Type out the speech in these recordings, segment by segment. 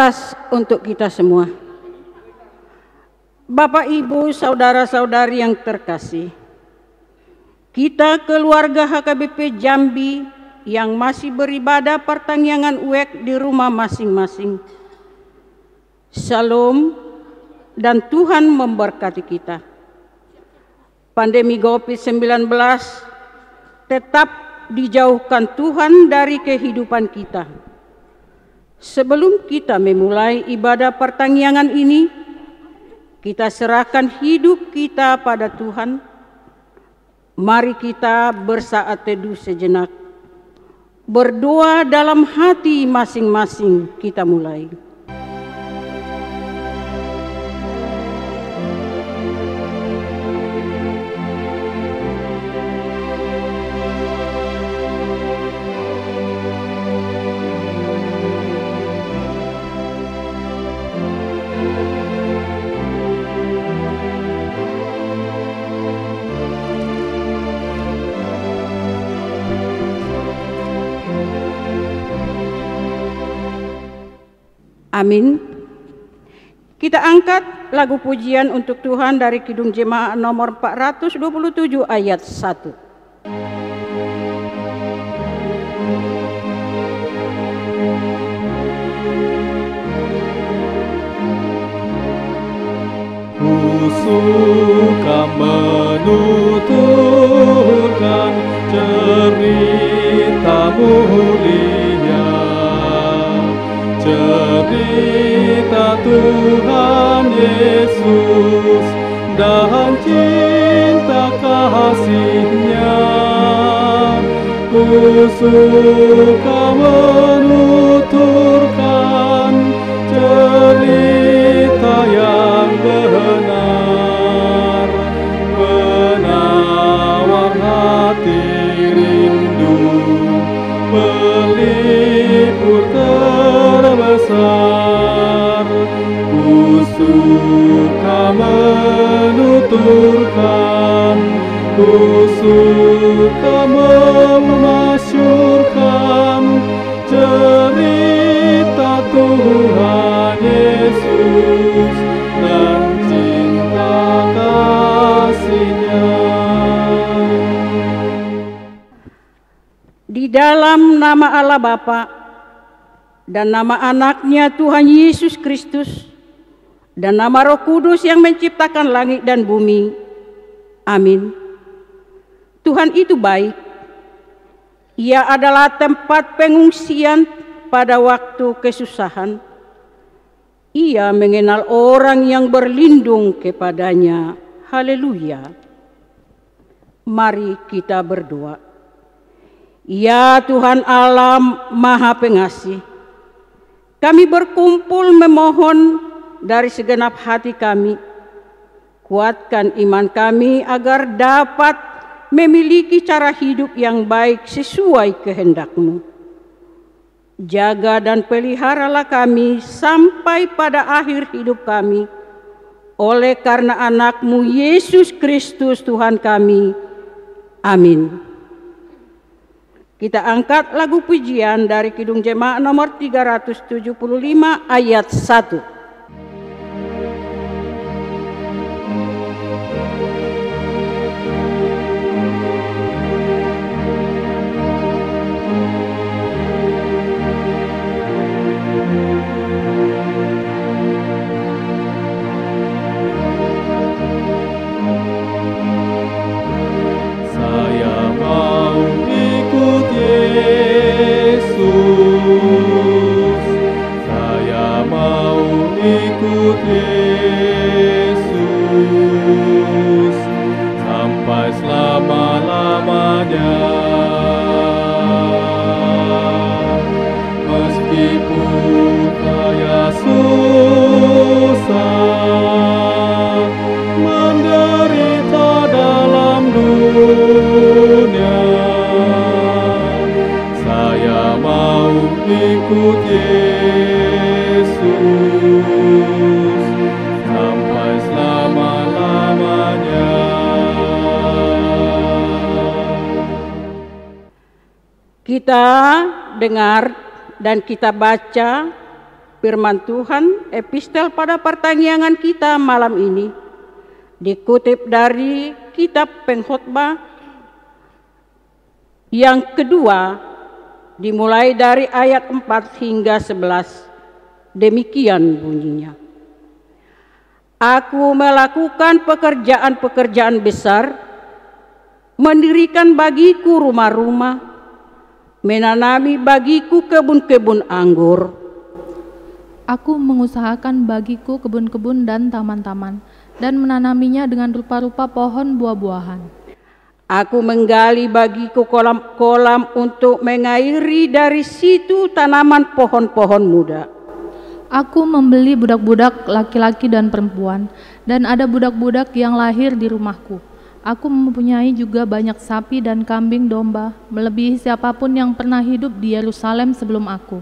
keras untuk kita semua. Bapak, Ibu, saudara-saudari yang terkasih, kita keluarga HKBP Jambi yang masih beribadah pertangyangan UEK di rumah masing-masing. Shalom dan Tuhan memberkati kita. Pandemi COVID-19 tetap dijauhkan Tuhan dari kehidupan kita. Sebelum kita memulai ibadah pertangyangan ini, kita serahkan hidup kita pada Tuhan. Mari kita bersaat teduh sejenak. Berdoa dalam hati masing-masing, kita mulai. Amin. Kita angkat lagu pujian untuk Tuhan dari Kidung Jemaat nomor 427 ayat 1. Ku suka menuturkan cerita mulia, cerita Tuhan Yesus dan cinta kasih-Nya. Ku suka menuturkan cerita yang benar, penawar hati rindu, pelipur terbesar. Ku suka menuturkan, ku suka memasyurkan cerita Tuhan Yesus dan cinta kasih-Nya. Di dalam nama Allah Bapa dan nama Anak-Nya Tuhan Yesus Kristus dan nama Roh Kudus yang menciptakan langit dan bumi. Amin. Tuhan itu baik. Ia adalah tempat pengungsian pada waktu kesusahan. Ia mengenal orang yang berlindung kepadanya. Haleluya. Mari kita berdoa. Ya Tuhan Allah Maha Pengasih, kami berkumpul memohon dari segenap hati kami, kuatkan iman kami agar dapat memiliki cara hidup yang baik sesuai kehendak-Mu. Jaga dan peliharalah kami sampai pada akhir hidup kami, oleh karena Anak-Mu Yesus Kristus Tuhan kami. Amin. Kita angkat lagu pujian dari Kidung Jemaat nomor 375 ayat 1. Yesus sampai selama-lamanya. Meskipun saya susah menderita dalam dunia, saya mau ikut Yesus sampai selama-lamanya. Kita dengar dan kita baca firman Tuhan epistel pada pertanyaan kita malam ini dikutip dari kitab Pengkhotbah yang kedua, dimulai dari ayat 4 hingga 11. Demikian bunyinya. Aku melakukan pekerjaan-pekerjaan besar, mendirikan bagiku rumah-rumah, menanami bagiku kebun-kebun anggur. Aku mengusahakan bagiku kebun-kebun dan taman-taman, dan menanaminya dengan rupa-rupa pohon buah-buahan. Aku menggali bagiku kolam-kolam untuk mengairi dari situ tanaman pohon-pohon muda. Aku membeli budak-budak laki-laki dan perempuan, dan ada budak-budak yang lahir di rumahku. Aku mempunyai juga banyak sapi dan kambing domba, melebihi siapapun yang pernah hidup di Yerusalem sebelum aku.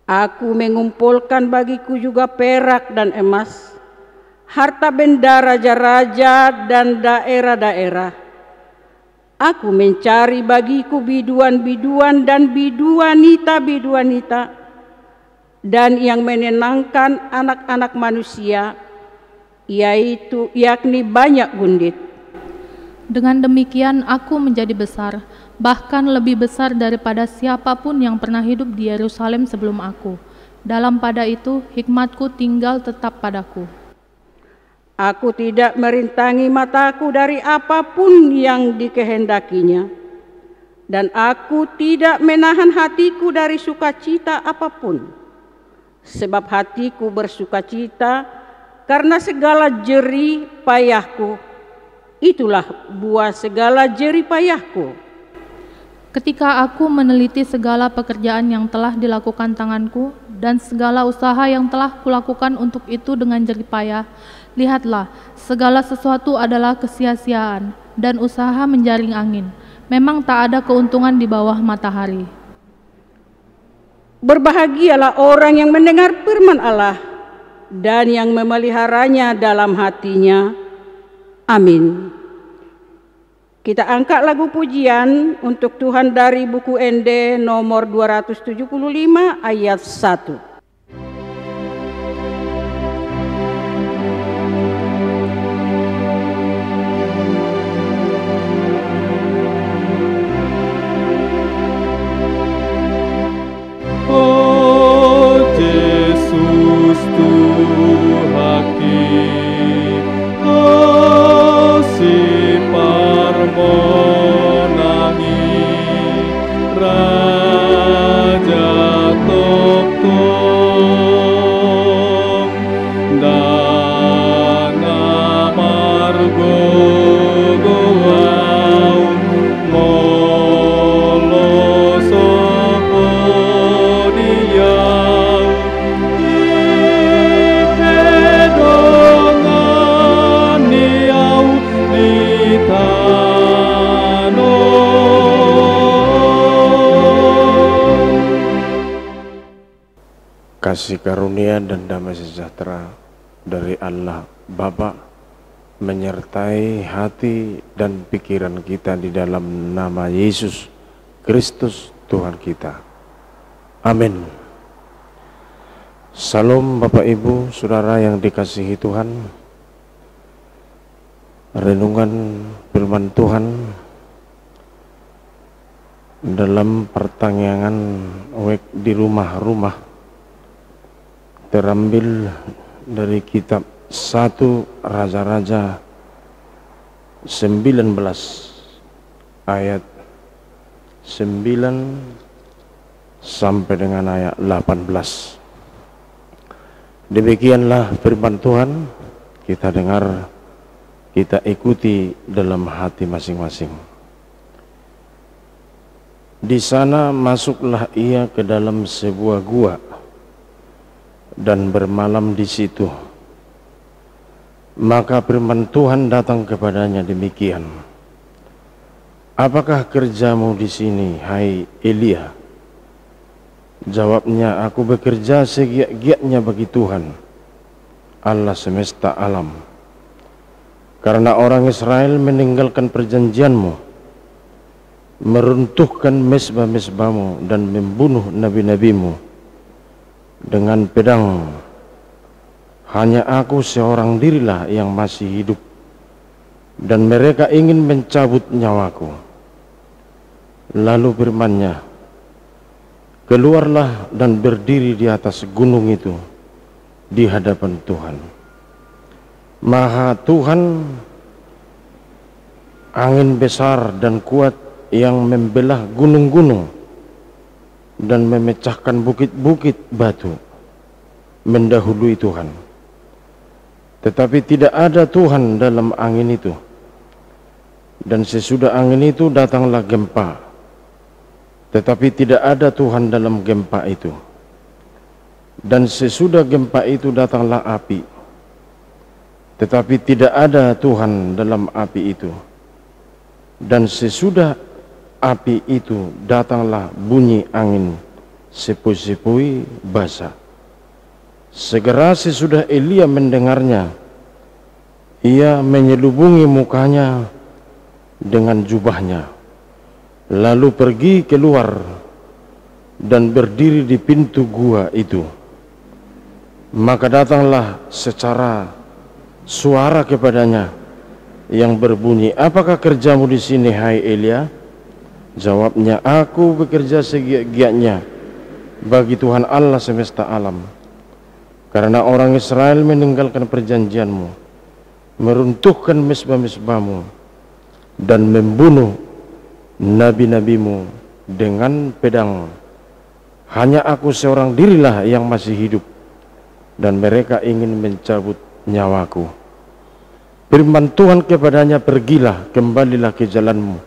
Aku mengumpulkan bagiku juga perak dan emas, harta benda raja-raja dan daerah-daerah. Aku mencari bagiku biduan-biduan dan biduanita-biduanita, dan yang menyenangkan anak-anak manusia, yakni banyak gundit. Dengan demikian aku menjadi besar, bahkan lebih besar daripada siapapun yang pernah hidup di Yerusalem sebelum aku. Dalam pada itu hikmatku tinggal tetap padaku. Aku tidak merintangi mataku dari apapun yang dikehendakinya, dan aku tidak menahan hatiku dari sukacita apapun. Sebab hatiku bersukacita karena segala jerih payahku. Itulah buah segala jerih payahku. Ketika aku meneliti segala pekerjaan yang telah dilakukan tanganku dan segala usaha yang telah kulakukan untuk itu dengan jerih payah, lihatlah, segala sesuatu adalah kesia-siaan dan usaha menjaring angin. Memang tak ada keuntungan di bawah matahari. Berbahagialah orang yang mendengar firman Allah dan yang memeliharanya dalam hatinya. Amin. Kita angkat lagu pujian untuk Tuhan dari buku ND nomor 275 ayat 1. Kasih karunia dan damai sejahtera dari Allah Bapa menyertai hati dan pikiran kita di dalam nama Yesus Kristus Tuhan kita. Amin. Salam Bapak Ibu, Saudara yang dikasihi Tuhan. Renungan firman Tuhan dalam pertanyaan di rumah-rumah terambil dari kitab 1 Raja-Raja 19 ayat 9 sampai dengan ayat 18. Demikianlah firman Tuhan, kita dengar, kita ikuti dalam hati masing-masing. Di sana masuklah ia ke dalam sebuah gua dan bermalam di situ. Maka firman Tuhan datang kepadanya demikian, apakah kerjamu di sini, hai Elia? Jawabnya, aku bekerja segiat-giatnya bagi Tuhan, Allah semesta alam. Karena orang Israel meninggalkan perjanjianmu, meruntuhkan mezbah-mezbahmu dan membunuh nabi-nabimu, dengan pedang. Hanya aku seorang dirilah yang masih hidup, dan mereka ingin mencabut nyawaku. Lalu firman-Nya, keluarlah dan berdiri di atas gunung itu di hadapan Tuhan. Maha Tuhan, angin besar dan kuat yang membelah gunung-gunung dan memecahkan bukit-bukit batu mendahului Tuhan. Tetapi tidak ada Tuhan dalam angin itu. Dan sesudah angin itu datanglah gempa. Tetapi tidak ada Tuhan dalam gempa itu. Dan sesudah gempa itu datanglah api. Tetapi tidak ada Tuhan dalam api itu. Dan sesudah api itu datanglah bunyi angin sepoi-sepoi basah. Segera sesudah Elia mendengarnya, ia menyelubungi mukanya dengan jubahnya, lalu pergi keluar dan berdiri di pintu gua itu. Maka datanglah secara suara kepadanya yang berbunyi, apakah kerjamu di sini, hai Elia? Jawabnya, aku bekerja segiat-giatnya bagi Tuhan Allah semesta alam. Karena orang Israel meninggalkan perjanjianmu, meruntuhkan mezbah-mezbahmu, dan membunuh nabi-nabimu dengan pedang. Hanya aku seorang dirilah yang masih hidup, dan mereka ingin mencabut nyawaku. Firman Tuhan kepadanya, pergilah, kembalilah ke jalanmu,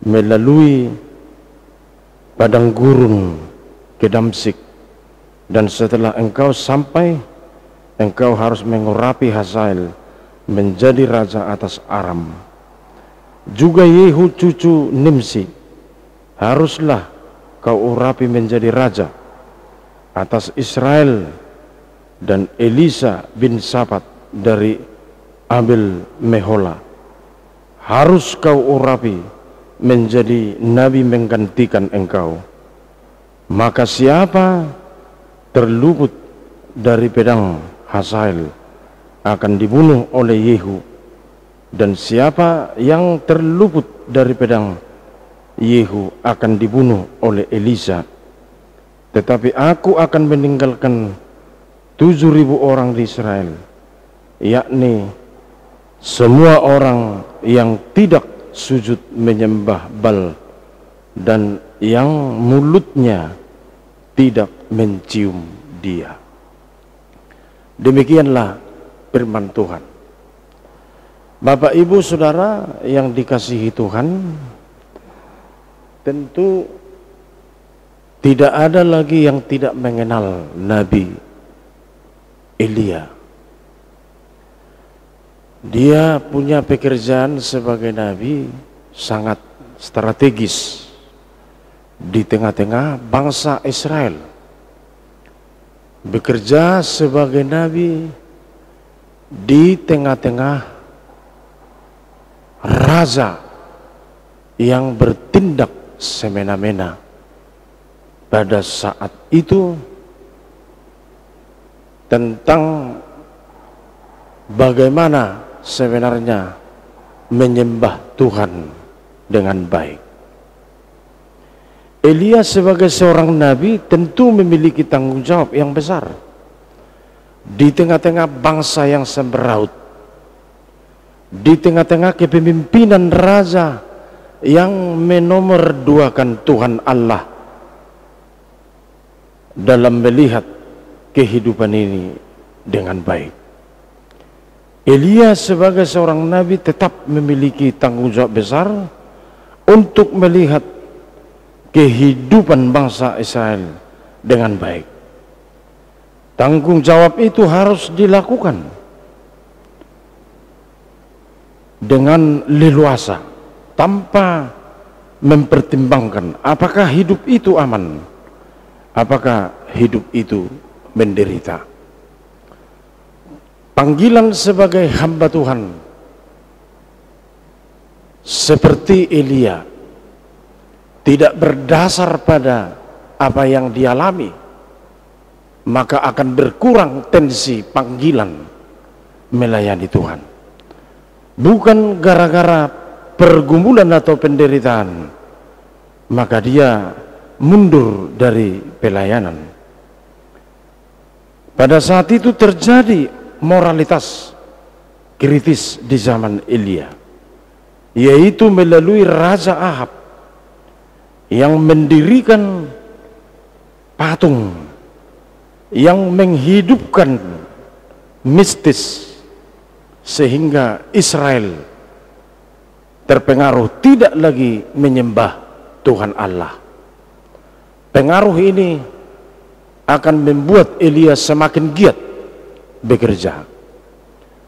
melalui padang gurun ke Damsyik. Dan setelah engkau sampai, engkau harus mengurapi Hazael menjadi raja atas Aram. Juga Yehu cucu Nimsi haruslah kau urapi menjadi raja atas Israel, dan Elisa bin Safat dari Abel Mehola harus kau urapi menjadi nabi menggantikan engkau. Maka siapa terluput dari pedang Hazael akan dibunuh oleh Yehu, dan siapa yang terluput dari pedang Yehu akan dibunuh oleh Elisa. Tetapi aku akan meninggalkan 7.000 orang di Israel, yakni semua orang yang tidak sujud menyembah Baal dan yang mulutnya tidak mencium dia. Demikianlah firman Tuhan. Bapak, Ibu, Saudara yang dikasihi Tuhan, tentu tidak ada lagi yang tidak mengenal Nabi Elia. Dia punya pekerjaan sebagai nabi sangat strategis di tengah-tengah bangsa Israel. Bekerja sebagai nabi di tengah-tengah raja yang bertindak semena-mena. Pada saat itu tentang bagaimana sebenarnya menyembah Tuhan dengan baik. Elia sebagai seorang nabi tentu memiliki tanggung jawab yang besar di tengah-tengah bangsa yang semeraut, di tengah-tengah kepemimpinan raja yang menomorduakan Tuhan Allah dalam melihat kehidupan ini dengan baik. Elia sebagai seorang nabi tetap memiliki tanggung jawab besar untuk melihat kehidupan bangsa Israel dengan baik. Tanggung jawab itu harus dilakukan dengan leluasa, tanpa mempertimbangkan apakah hidup itu aman, apakah hidup itu menderita. Panggilan sebagai hamba Tuhan seperti Elia tidak berdasar pada apa yang dialami, maka akan berkurang tensi panggilan melayani Tuhan. Bukan gara-gara pergumulan atau penderitaan, maka dia mundur dari pelayanan. Pada saat itu terjadi moralitas kritis di zaman Elia, yaitu melalui Raja Ahab yang mendirikan patung, yang menghidupkan mistis, sehingga Israel terpengaruh tidak lagi menyembah Tuhan Allah. Pengaruh ini akan membuat Elia semakin giat bekerja.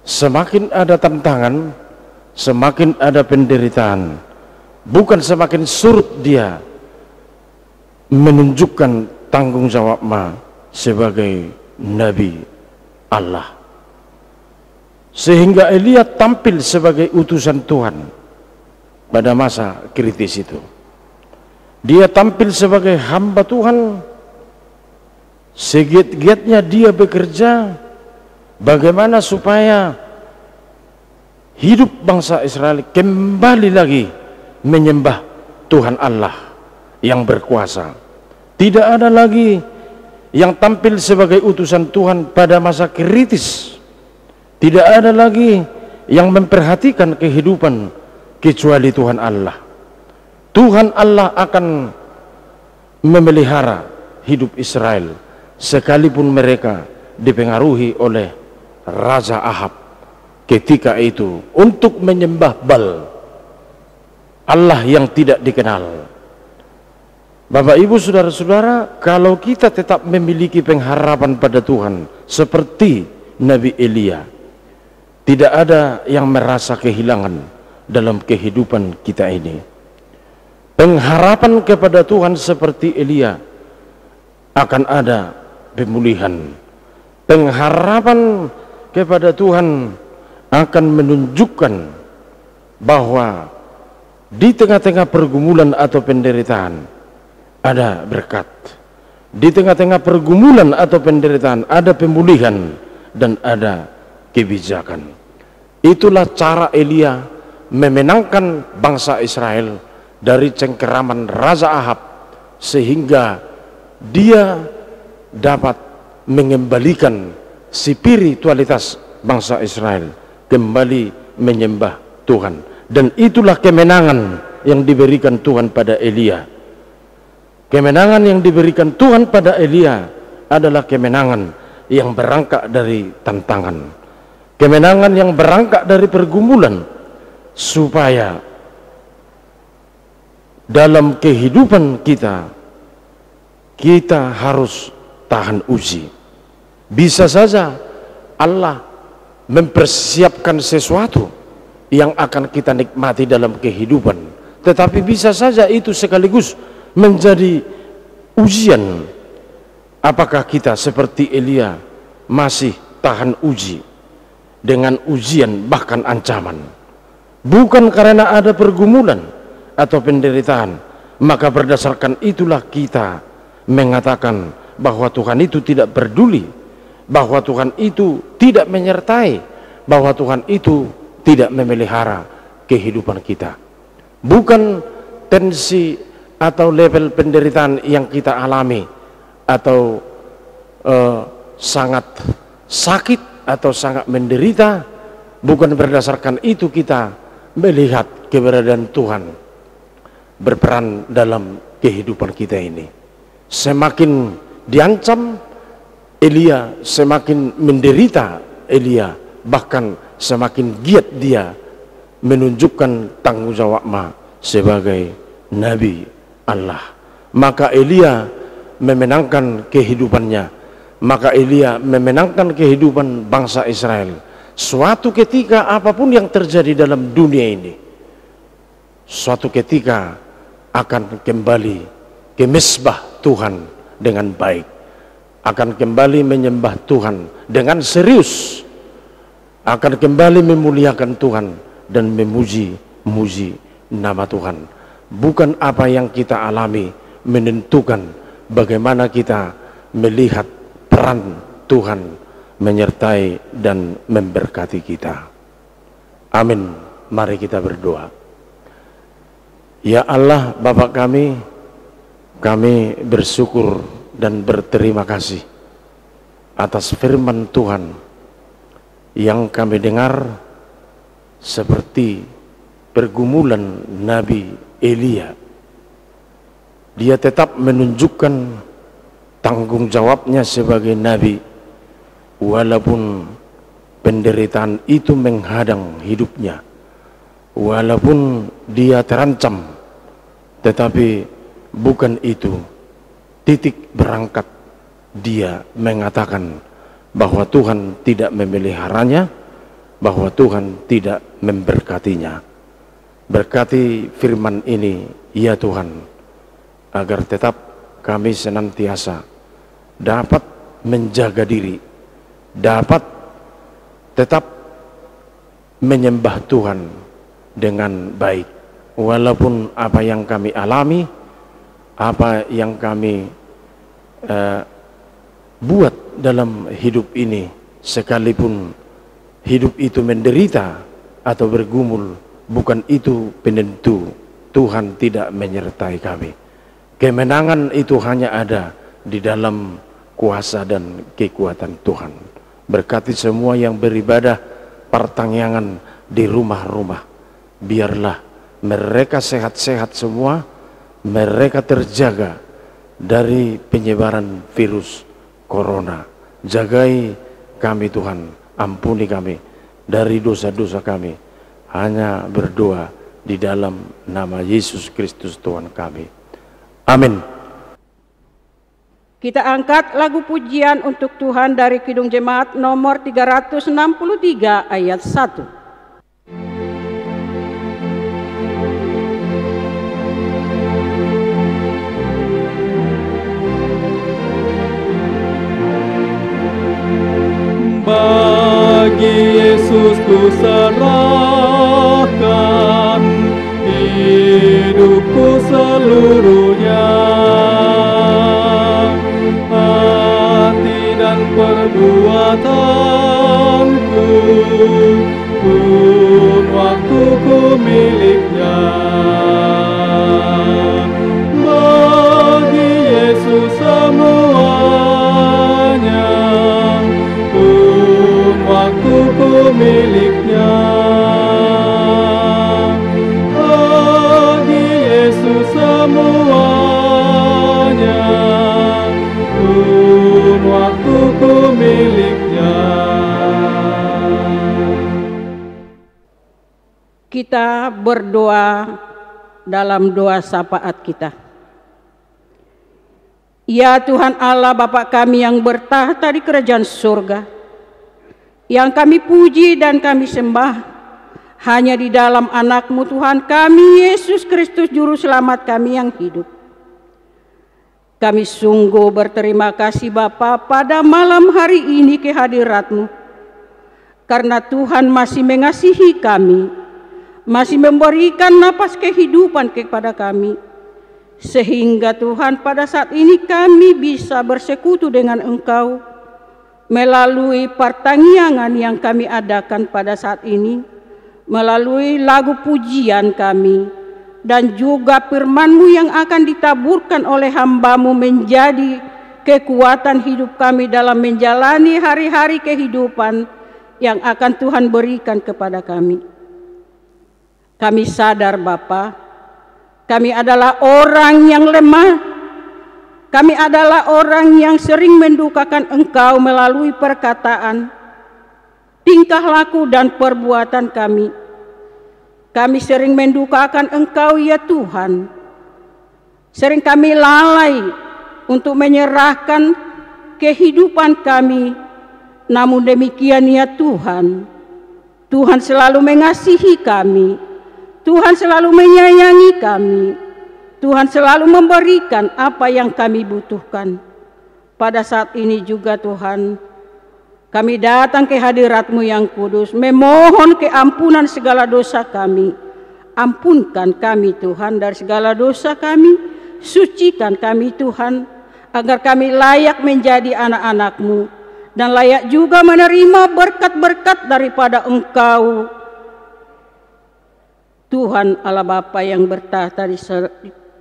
Semakin ada tantangan, semakin ada penderitaan, bukan semakin surut dia menunjukkan tanggung jawabnya sebagai Nabi Allah. Sehingga Elia tampil sebagai utusan Tuhan pada masa kritis itu. Dia tampil sebagai hamba Tuhan, segiat-giatnya dia bekerja bagaimana supaya hidup bangsa Israel kembali lagi menyembah Tuhan Allah yang berkuasa. Tidak ada lagi yang tampil sebagai utusan Tuhan pada masa kritis. Tidak ada lagi yang memperhatikan kehidupan kecuali Tuhan Allah. Tuhan Allah akan memelihara hidup Israel sekalipun mereka dipengaruhi oleh Raja Ahab ketika itu untuk menyembah Baal, Allah yang tidak dikenal. Bapak Ibu saudara-saudara, kalau kita tetap memiliki pengharapan pada Tuhan seperti Nabi Elia, tidak ada yang merasa kehilangan dalam kehidupan kita ini. Pengharapan kepada Tuhan seperti Elia, akan ada pemulihan. Pengharapan kepada Tuhan akan menunjukkan bahwa di tengah-tengah pergumulan atau penderitaan ada berkat. Di tengah-tengah pergumulan atau penderitaan ada pemulihan dan ada kebijakan. Itulah cara Elia memenangkan bangsa Israel dari cengkeraman Raja Ahab, sehingga dia dapat mengembalikan spiritualitas bangsa Israel kembali menyembah Tuhan. Dan itulah kemenangan yang diberikan Tuhan pada Elia. Kemenangan yang diberikan Tuhan pada Elia adalah kemenangan yang berangkat dari tantangan, kemenangan yang berangkat dari pergumulan, supaya dalam kehidupan kita harus tahan uji. Bisa saja Allah mempersiapkan sesuatu yang akan kita nikmati dalam kehidupan, tetapi bisa saja itu sekaligus menjadi ujian. Apakah kita seperti Elia masih tahan uji dengan ujian bahkan ancaman? Bukan karena ada pergumulan atau penderitaan, maka berdasarkan itulah kita mengatakan bahwa Tuhan itu tidak peduli, bahwa Tuhan itu tidak menyertai, bahwa Tuhan itu tidak memelihara kehidupan kita. Bukan tensi atau level penderitaan yang kita alami, atau sangat sakit atau sangat menderita, bukan berdasarkan itu kita melihat keberadaan Tuhan berperan dalam kehidupan kita ini. Semakin diancam Elia, semakin menderita Elia, bahkan semakin giat dia menunjukkan tanggung jawabnya sebagai Nabi Allah. Maka Elia memenangkan kehidupannya, maka Elia memenangkan kehidupan bangsa Israel. Suatu ketika apapun yang terjadi dalam dunia ini, suatu ketika akan kembali ke mezbah Tuhan dengan baik, akan kembali menyembah Tuhan dengan serius, akan kembali memuliakan Tuhan dan memuji nama Tuhan. Bukan apa yang kita alami menentukan bagaimana kita melihat peran Tuhan menyertai dan memberkati kita. Amin. Mari kita berdoa. Ya Allah Bapa kami bersyukur dan berterima kasih atas firman Tuhan yang kami dengar, seperti pergumulan Nabi Elia. Dia tetap menunjukkan tanggung jawabnya sebagai nabi, walaupun penderitaan itu menghadang hidupnya, walaupun dia terancam, tetapi bukan itu titik berangkat dia mengatakan bahwa Tuhan tidak memeliharanya, bahwa Tuhan tidak memberkatinya. Berkati firman ini ya Tuhan, agar tetap kami senantiasa dapat menjaga diri, dapat tetap menyembah Tuhan dengan baik, walaupun apa yang kami alami, apa yang kami buat dalam hidup ini, sekalipun hidup itu menderita atau bergumul, bukan itu penentu Tuhan tidak menyertai kami. Kemenangan itu hanya ada di dalam kuasa dan kekuatan Tuhan. Berkati semua yang beribadah pertangyangan di rumah-rumah. Biarlah mereka sehat-sehat semua, mereka terjaga dari penyebaran virus corona. Jagai kami Tuhan, ampuni kami dari dosa-dosa kami. Hanya berdoa di dalam nama Yesus Kristus Tuhan kami. Amin. Kita angkat lagu pujian untuk Tuhan dari Kidung Jemaat nomor 363 ayat 1. Bagi Yesus ku serahkan hidupku seluruhnya, hati dan perbuatanku, pun waktuku miliknya. Bagi Yesus semuanya, waktuku miliknya. Bagi Yesus semuanya, pun waktuku miliknya. Kita berdoa dalam doa syafaat kita. Ya Tuhan Allah Bapa kami yang bertahta di kerajaan surga, yang kami puji dan kami sembah hanya di dalam anak-Mu Tuhan kami, Yesus Kristus Juru Selamat kami yang hidup. Kami sungguh berterima kasih Bapa pada malam hari ini kehadirat-Mu, karena Tuhan masih mengasihi kami, masih memberikan napas kehidupan kepada kami, sehingga Tuhan pada saat ini kami bisa bersekutu dengan Engkau melalui pertangyangan yang kami adakan pada saat ini, melalui lagu pujian kami, dan juga firman-Mu yang akan ditaburkan oleh hamba-Mu menjadi kekuatan hidup kami dalam menjalani hari-hari kehidupan yang akan Tuhan berikan kepada kami. Kami sadar Bapa, kami adalah orang yang lemah, kami adalah orang yang sering mendukakan Engkau melalui perkataan, tingkah laku dan perbuatan kami. Kami sering mendukakan Engkau ya Tuhan. Sering kami lalai untuk menyerahkan kehidupan kami. Namun demikian ya Tuhan, Tuhan selalu mengasihi kami. Tuhan selalu menyayangi kami. Tuhan selalu memberikan apa yang kami butuhkan. Pada saat ini juga Tuhan, kami datang ke hadirat-Mu yang kudus, memohon keampunan segala dosa kami. Ampunkan kami Tuhan dari segala dosa kami, sucikan kami Tuhan, agar kami layak menjadi anak-anak-Mu dan layak juga menerima berkat-berkat daripada Engkau, Tuhan Allah Bapa yang bertahta di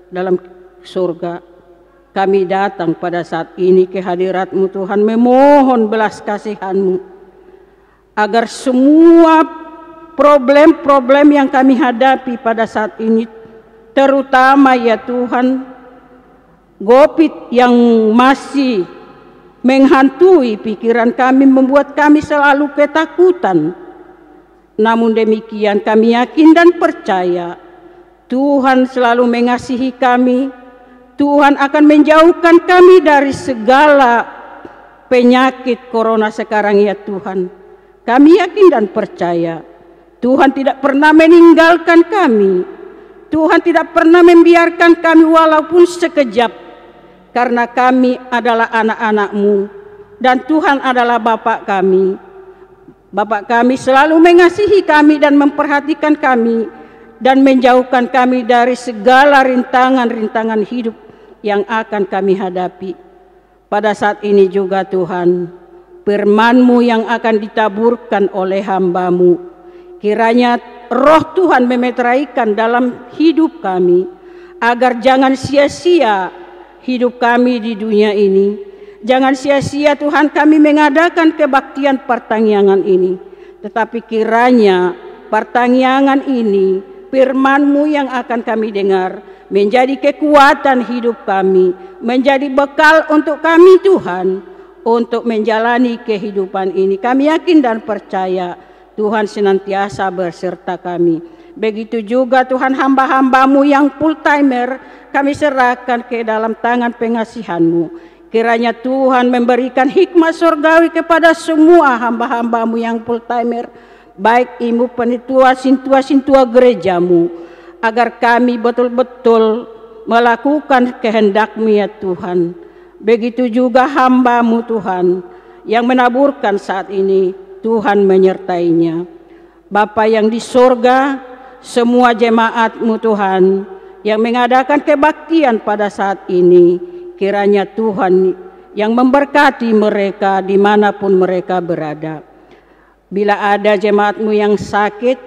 dalam surga. Kami datang pada saat ini ke hadirat-Mu Tuhan, memohon belas kasihan-Mu agar semua problem-problem yang kami hadapi pada saat ini, terutama ya Tuhan, COVID yang masih menghantui pikiran kami, membuat kami selalu ketakutan. Namun demikian kami yakin dan percaya Tuhan selalu mengasihi kami. Tuhan akan menjauhkan kami dari segala penyakit corona sekarang ya Tuhan. Kami yakin dan percaya Tuhan tidak pernah meninggalkan kami. Tuhan tidak pernah membiarkan kami walaupun sekejap, karena kami adalah anak-anak-Mu dan Tuhan adalah Bapa kami. Bapa kami selalu mengasihi kami dan memperhatikan kami dan menjauhkan kami dari segala rintangan-rintangan hidup yang akan kami hadapi. Pada saat ini juga Tuhan, firman-Mu yang akan ditaburkan oleh hamba-Mu, kiranya roh Tuhan memeteraikan dalam hidup kami, agar jangan sia-sia hidup kami di dunia ini. Jangan sia-sia Tuhan kami mengadakan kebaktian pertangyangan ini, tetapi kiranya pertangyangan ini, firman-Mu yang akan kami dengar, menjadi kekuatan hidup kami, menjadi bekal untuk kami Tuhan, untuk menjalani kehidupan ini. Kami yakin dan percaya Tuhan senantiasa berserta kami. Begitu juga Tuhan hamba-hamba-Mu yang full timer, kami serahkan ke dalam tangan pengasihan-Mu. Kiranya Tuhan memberikan hikmat surgawi kepada semua hamba-hamba-Mu yang full timer, baik ibu penitua, sintua gereja-Mu, agar kami betul-betul melakukan kehendak-Mu ya Tuhan. Begitu juga hamba-Mu Tuhan yang menaburkan saat ini, Tuhan menyertainya. Bapa yang di sorga, semua jemaat-Mu Tuhan yang mengadakan kebaktian pada saat ini, kiranya Tuhan yang memberkati mereka dimanapun mereka berada. Bila ada jemaat-Mu yang sakit,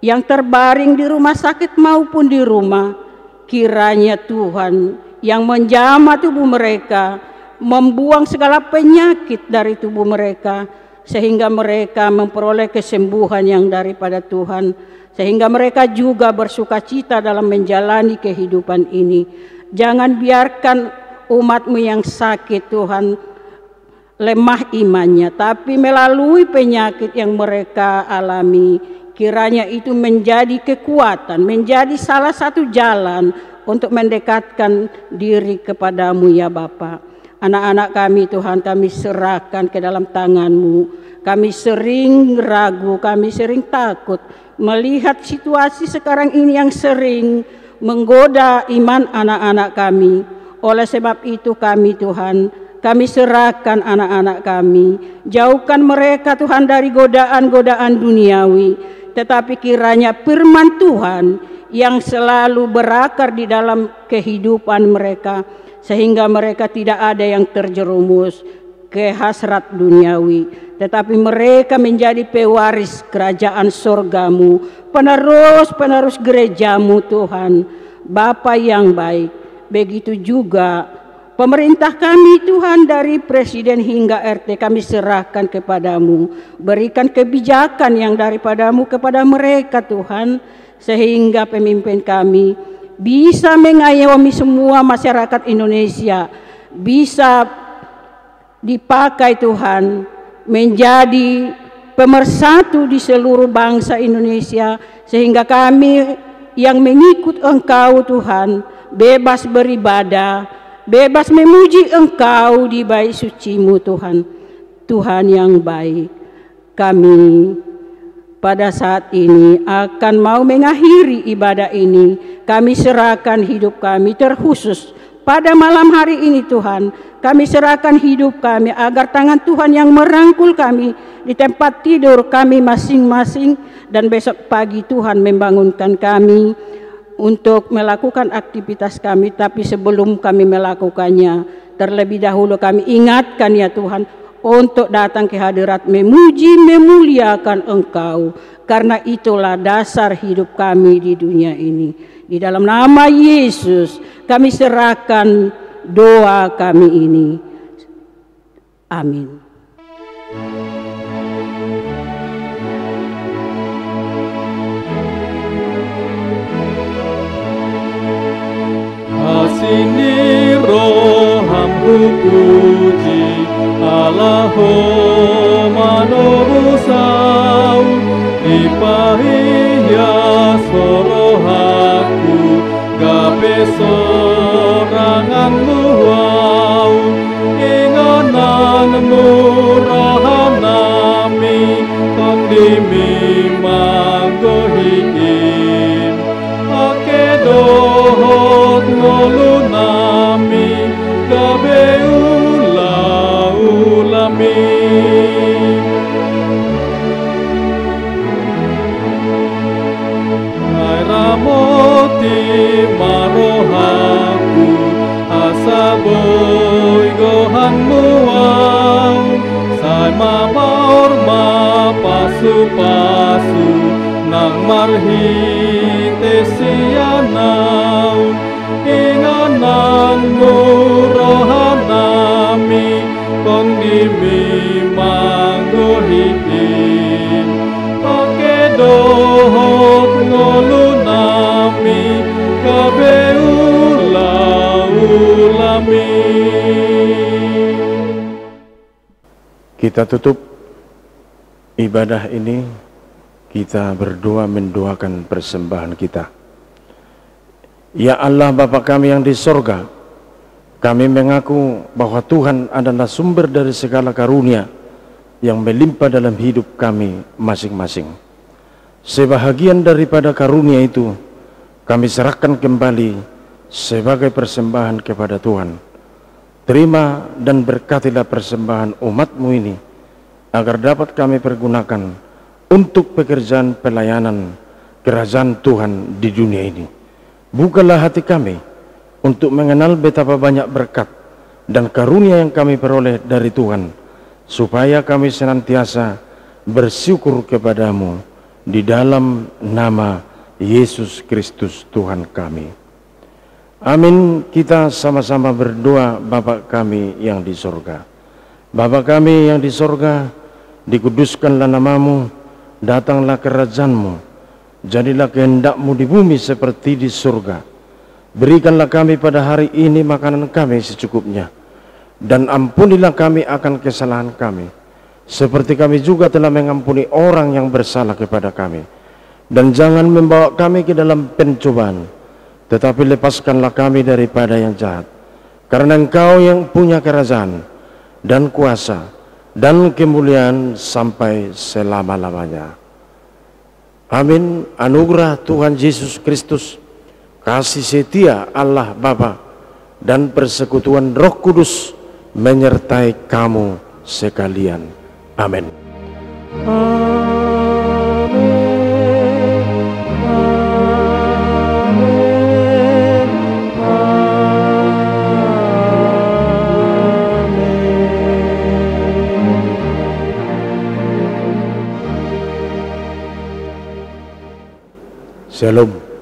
yang terbaring di rumah sakit maupun di rumah, kiranya Tuhan yang menjamah tubuh mereka, membuang segala penyakit dari tubuh mereka, sehingga mereka memperoleh kesembuhan yang daripada Tuhan, sehingga mereka juga bersukacita dalam menjalani kehidupan ini. Jangan biarkan umat-Mu yang sakit Tuhan lemah imannya, tapi melalui penyakit yang mereka alami, kiranya itu menjadi kekuatan, menjadi salah satu jalan untuk mendekatkan diri kepada-Mu ya Bapa. Anak-anak kami Tuhan, kami serahkan ke dalam tangan-Mu. Kami sering ragu, kami sering takut melihat situasi sekarang ini yang sering menggoda iman anak-anak kami. Oleh sebab itu kami Tuhan, kami serahkan anak-anak kami. Jauhkan mereka Tuhan dari godaan-godaan duniawi. Tetapi kiranya firman Tuhan yang selalu berakar di dalam kehidupan mereka, sehingga mereka tidak ada yang terjerumus ke hasrat duniawi, tetapi mereka menjadi pewaris kerajaan surga-Mu, penerus-penerus gereja-Mu Tuhan. Bapa yang baik, begitu juga pemerintah kami Tuhan, dari presiden hingga RT, kami serahkan kepada-Mu. Berikan kebijakan yang daripada-Mu kepada mereka Tuhan, sehingga pemimpin kami bisa mengayomi semua masyarakat Indonesia, bisa dipakai Tuhan menjadi pemersatu di seluruh bangsa Indonesia, sehingga kami yang mengikut Engkau Tuhan bebas beribadah, bebas memuji Engkau di bait suci-Mu Tuhan. Tuhan yang baik, kami pada saat ini akan mau mengakhiri ibadah ini. Kami serahkan hidup kami, terkhusus pada malam hari ini Tuhan, kami serahkan hidup kami agar tangan Tuhan yang merangkul kami di tempat tidur kami masing-masing, dan besok pagi Tuhan membangunkan kami untuk melakukan aktivitas kami, tapi sebelum kami melakukannya, terlebih dahulu kami ingatkan ya Tuhan, untuk datang ke hadirat memuji, memuliakan Engkau, karena itulah dasar hidup kami di dunia ini. Di dalam nama Yesus kami serahkan doa kami ini. Amin. Hasini rohamku puji Allaho manurusau Ipahia sorohaku gabe soranganmu wau Ingonanmu rohanami kondimi manggohiin Ake dohot ngolunami gabe ulami Airamoti marohaku asaboy gohanmu wau Sai mabaur ma pasu-pasu nang marhite sianaun Ingananmu rohanami kondimi manggohiin Pake dohot ngolunami kabe ulami. Kita tutup ibadah ini, kita berdoa mendoakan persembahan kita. Ya Allah Bapa kami yang di sorga, kami mengaku bahwa Tuhan adalah sumber dari segala karunia yang melimpah dalam hidup kami masing-masing. Sebahagian daripada karunia itu kami serahkan kembali sebagai persembahan kepada Tuhan. Terima dan berkatilah persembahan umat-Mu ini, agar dapat kami pergunakan untuk pekerjaan pelayanan kerajaan Tuhan di dunia ini. Bukalah hati kami untuk mengenal betapa banyak berkat dan karunia yang kami peroleh dari Tuhan, supaya kami senantiasa bersyukur kepadamu di dalam nama Yesus Kristus Tuhan kami. Amin. Kita sama-sama berdoa. Bapa kami yang di sorga, Bapa kami yang di sorga, dikuduskanlah namamu, datanglah kerajaan-Mu, jadilah kehendak-Mu di bumi seperti di surga. Berikanlah kami pada hari ini makanan kami secukupnya, dan ampunilah kami akan kesalahan kami, seperti kami juga telah mengampuni orang yang bersalah kepada kami. Dan jangan membawa kami ke dalam pencobaan, tetapi lepaskanlah kami daripada yang jahat. Karena Engkau yang punya kerajaan dan kuasa dan kemuliaan sampai selama-lamanya. Amin. Anugerah Tuhan Yesus Kristus, kasih setia Allah Bapa, dan persekutuan Roh Kudus menyertai kamu sekalian. Amin. Shalom.